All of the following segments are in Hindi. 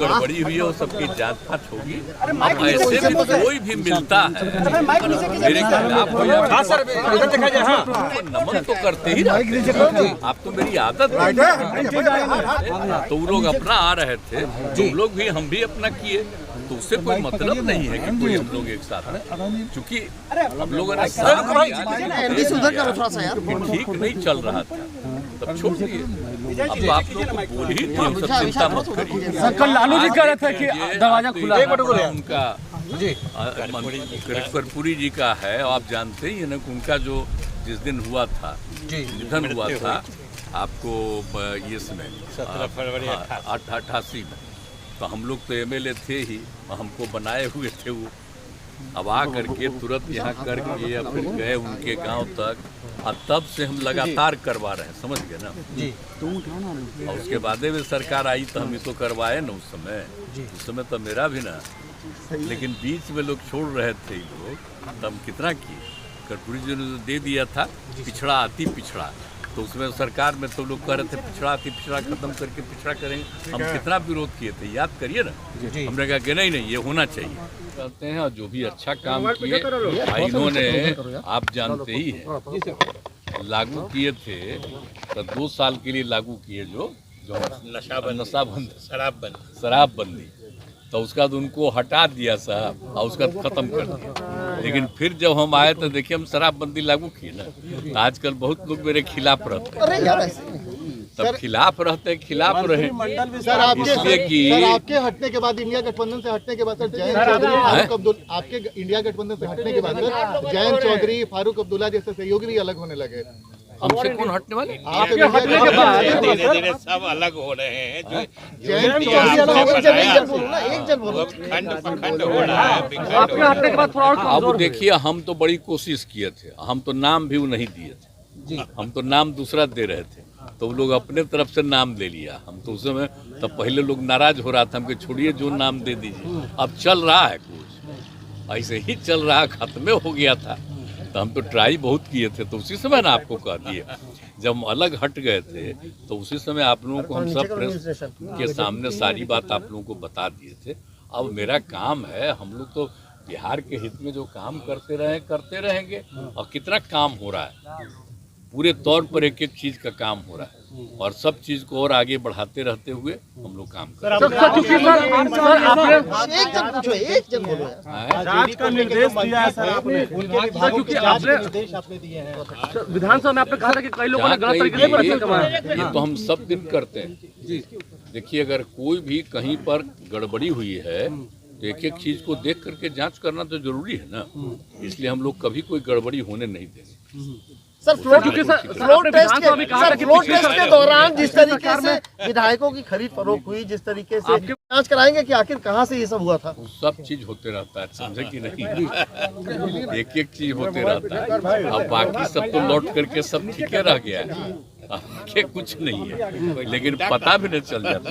गड़बड़ी हुई है वो सबकी जांच फांच होगी। अब ऐसे भी कोई भी मिलता है मेरे खिलाफ हो या नमन तो करते ही रहते। आप तो मेरी आदत है। तो वो लोग अपना आ रहे थे, तुम लोग भी हम भी अपना किए, तो उससे कोई मतलब नहीं है कि कोई हम लोग एक साथ में, क्योंकि हम लोगों ने साथ ठीक नहीं चल रहा था तब छोड़ दिए। अब आप लोग को बोल ही दिए, सब चिंता मत करिए। कल लालू जी कह रहे थे कि दरवाजा खुला है उनका कर्पूरी जी का है, आप जानते ही है ना कि उनका जो जिस दिन हुआ था निधन हुआ था आपको ये समय 17 फरवरी 88 में, तो हम लोग तो एमएलए थे ही, हमको बनाए हुए थे वो। अब आ करके तुरंत यहाँ करके या फिर गए उनके गांव तक, और तब से हम लगातार करवा रहे हैं, समझ गए ना जी। और उसके बाद में सरकार आई तो हम तो करवाए ना उस समय तो मेरा भी ना, लेकिन बीच में लोग छोड़ रहे थे लोग, तब हम कितना किए। कर्पूरी जी ने दे दिया था पिछड़ा अति पिछड़ा, तो उसमें सरकार में तो लोग कह रहे थे पिछड़ा अति पिछड़ा खत्म करके पिछड़ा करेंगे। हम कितना विरोध किए थे, याद करिए ना। हमने कहा कि नहीं ये होना चाहिए कहते हैं। और जो भी अच्छा काम किए इन्होंने, आप जानते ही हैं, लागू किए थे तो 2 साल के लिए लागू किए जो नशाबंदी शराबबंदी, तो उसका बाद उनको हटा दिया साहब और उसका खत्म कर दिया। लेकिन फिर जब हम आए तो देखिए हम शराबबंदी लागू किए ना, तो आजकल बहुत लोग मेरे खिलाफ रहते हैं। तब खिलाफ रहते खिलाफ रहे इसलिए कि आपके हटने के बाद, इंडिया गठबंधन से हटने के बाद सर, जयंत चौधरी फारूक अब्दुल्ला, आपके इंडिया गठबंधन से हटने के बाद जयंत चौधरी फारूक अब्दुल्ला जैसे सहयोगी भी अलग होने लगे। हमसे कौन हटने वाले? आपके हटने के बाद धीरे-धीरे सब अलग हो रहे हैं। जो जयंत चौधरी एक जन बोलो, खंड हो रहा है। आपके हटने के बाद थोड़ा और अब देखिए, हम तो बड़ी कोशिश किए थे, हम तो नाम भी नहीं दिए थे, हम तो नाम दूसरा दे रहे थे, तो वो लोग अपने तरफ से नाम ले लिया। हम तो उस समय तब पहले लोग नाराज हो रहा था, हमको छोड़िए जो नाम दे दीजिए। अब चल रहा है कुछ ऐसे ही चल रहा, खत्म हो गया था तो हम तो ट्राई बहुत किए थे, तो उसी समय ना आपको कह दिए। जब हम अलग हट गए थे तो उसी समय आप लोगों को हम सब प्रेस के सामने सारी बात आप लोगों को बता दिए थे। अब मेरा काम है, हम लोग तो बिहार के हित में जो काम करते रहेंगे। और कितना काम हो रहा है, पूरे तौर पर एक एक चीज का काम हो रहा है, और सब चीज को और आगे बढ़ाते रहते हुए हम लोग काम कर रहे हैं। विधानसभा में आपने कहा था कि कई लोगों ने गलत तरीके से पैसे कमाए। ये तो हम सब दिन करते हैं। देखिए, अगर कोई भी कहीं पर गड़बड़ी हुई है तो एक एक चीज को देख करके जांच करना तो जरूरी है ना, इसलिए हम लोग कभी कोई गड़बड़ी होने नहीं देंगे। सर फ्लोर टेस्ट के दौरान जिस तरीके से विधायकों की खरीद फरोख्त हुई, जिस तरीके से जांच कराएंगे कि आखिर कहां से ये सब हुआ था। सब चीज होते रहता है, समझे कि नहीं? एक एक चीज होते रहता है। अब बाकी सब तो लौट करके सब ठीक रह गया है, आगे कुछ नहीं है, लेकिन पता भी नहीं चल जाता।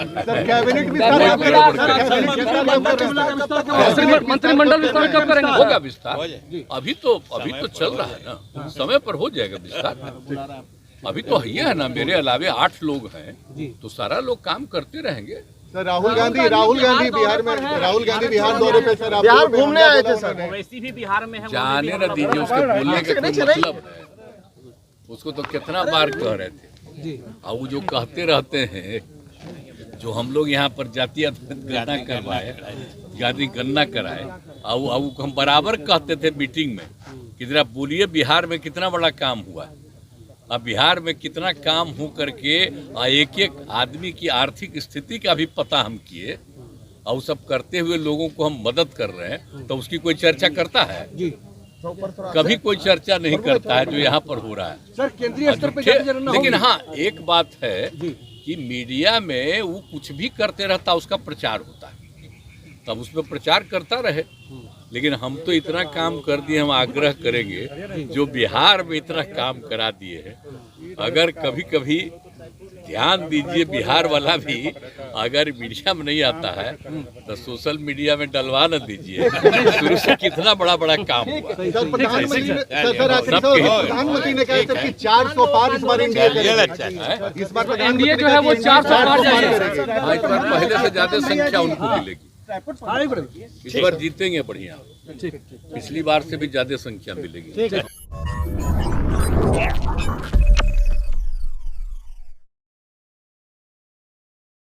मंत्रिमंडल विस्तार कब करेंगे? होगा विस्तार, अभी तो चल रहा है ना, समय पर हो जाएगा विस्तार। अभी तो है ना, मेरे अलावे 8 लोग हैं, तो सारा लोग काम करते रहेंगे। सर राहुल गांधी बिहार में, राहुल गांधी बिहार दौरे पे सर बिहार घूमने आए थे सर। वैसे भी बिहार में है, जाने न दीजिए, उसके बोलने का कोई मतलब है? उसको तो कितना बार कह रहे थे, और वो जो कहते रहते हैं, जो हम लोग यहाँ पर जातीय गणना करवाए, गणना कराए, और हम बराबर कहते थे मीटिंग में कि जरा बोलिए बिहार में कितना बड़ा काम हुआ है। अब बिहार में कितना काम हो करके एक एक आदमी की आर्थिक स्थिति का भी पता हम किए, और सब करते हुए लोगों को हम मदद कर रहे हैं, तो उसकी कोई चर्चा करता है? कभी कोई चर्चा नहीं करता है जो यहाँ पर हो रहा है सर, केंद्रीय स्तर पर। लेकिन हाँ, एक बात है कि मीडिया में वो कुछ भी करते रहता, उसका प्रचार होता है, तब उसमें प्रचार करता रहे। लेकिन हम तो इतना काम कर दिए, हम आग्रह करेंगे जो बिहार में इतना काम करा दिए हैं, अगर कभी कभी ध्यान दीजिए, बिहार वाला भी अगर मीडिया में नहीं आता है तो सोशल मीडिया में डलवा न दीजिए। शुरू से कितना बड़ा बड़ा काम हुआ। सर प्रधानमंत्री ने कहा सर कि 400 पार इस बार इंडिया करेगा। इस बार एनडीए जो है वो 400 पार जाएगा। इस बार पहले से ज्यादा संख्या उनको मिलेगी। इस बार जीतेंगे बढ़िया, पिछली बार से भी ज्यादा संख्या मिलेगी।